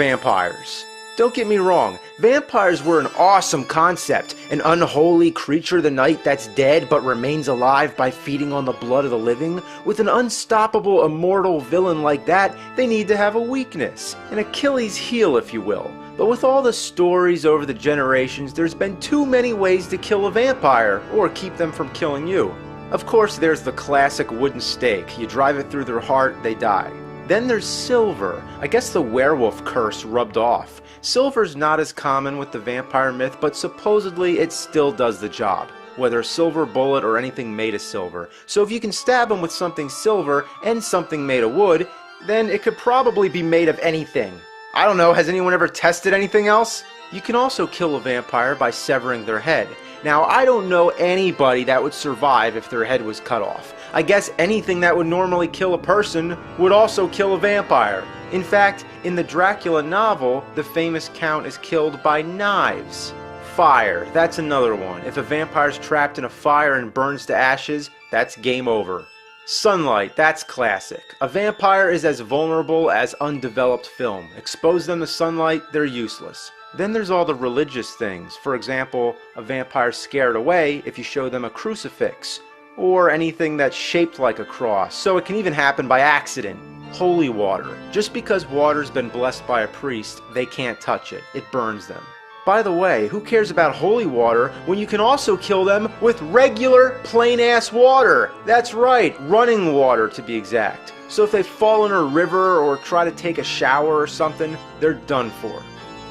vampires. Don't get me wrong, vampires were an awesome concept, an unholy creature of the night that's dead but remains alive by feeding on the blood of the living. With an unstoppable immortal villain like that, they need to have a weakness, an Achilles heel if you will. But with all the stories over the generations, there's been too many ways to kill a vampire, or keep them from killing you. Of course there's the classic wooden stake, you drive it through their heart, they die. Then there's silver. I guess the werewolf curse rubbed off. Silver's not as common with the vampire myth, but supposedly it still does the job. Whether a silver bullet or anything made of silver. So if you can stab them with something silver and something made of wood, then it could probably be made of anything. I don't know, has anyone ever tested anything else? You can also kill a vampire by severing their head. Now, I don't know anybody that would survive if their head was cut off. I guess anything that would normally kill a person would also kill a vampire. In fact, in the Dracula novel, the famous Count is killed by knives. Fire, that's another one. If a vampire's trapped in a fire and burns to ashes, that's game over. Sunlight, that's classic. A vampire is as vulnerable as undeveloped film. Expose them to sunlight, they're useless. Then there's all the religious things. For example, a vampire's scared away if you show them a crucifix, or anything that's shaped like a cross, so it can even happen by accident. Holy water. Just because water's been blessed by a priest, they can't touch it. It burns them. By the way, who cares about holy water when you can also kill them with regular, plain-ass water? That's right, running water to be exact. So if they fall in a river or try to take a shower or something, they're done for.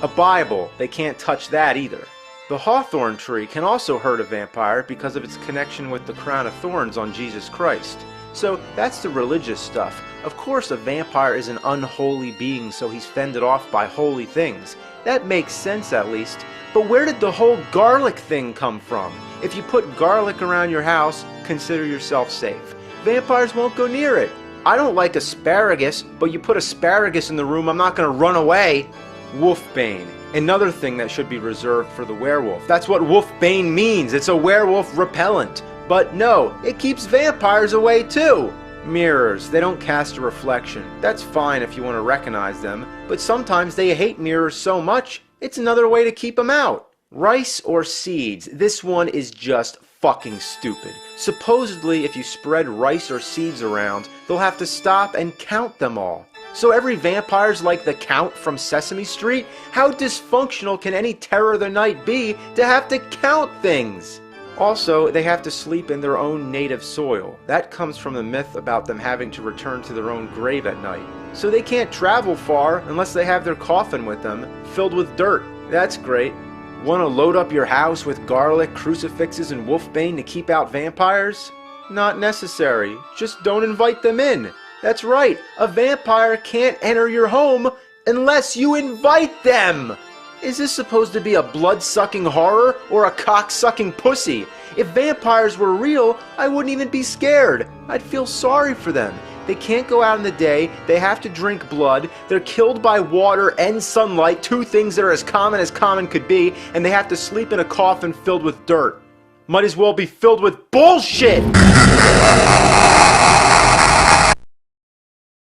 A Bible, they can't touch that either. The hawthorn tree can also hurt a vampire because of its connection with the crown of thorns on Jesus Christ. So that's the religious stuff. Of course a vampire is an unholy being, so he's fended off by holy things. That makes sense at least. But where did the whole garlic thing come from? If you put garlic around your house, consider yourself safe. Vampires won't go near it. I don't like asparagus, but you put asparagus in the room, I'm not going to run away. Wolfbane. Another thing that should be reserved for the werewolf. That's what wolfbane means. It's a werewolf repellent. But no, it keeps vampires away too. Mirrors, they don't cast a reflection. That's fine if you want to recognize them, but sometimes they hate mirrors so much, it's another way to keep them out. Rice or seeds, this one is just fucking stupid. Supposedly, if you spread rice or seeds around, they'll have to stop and count them all. So every vampire's like the Count from Sesame Street? How dysfunctional can any terror of the night be to have to count things? Also, they have to sleep in their own native soil. That comes from the myth about them having to return to their own grave at night. So they can't travel far unless they have their coffin with them, filled with dirt. That's great. Want to load up your house with garlic, crucifixes, and wolfbane to keep out vampires? Not necessary. Just don't invite them in. That's right, a vampire can't enter your home unless you invite them! Is this supposed to be a blood-sucking horror or a cock-sucking pussy? If vampires were real, I wouldn't even be scared. I'd feel sorry for them. They can't go out in the day, they have to drink blood, they're killed by water and sunlight, two things that are as common could be, and they have to sleep in a coffin filled with dirt. Might as well be filled with bullshit!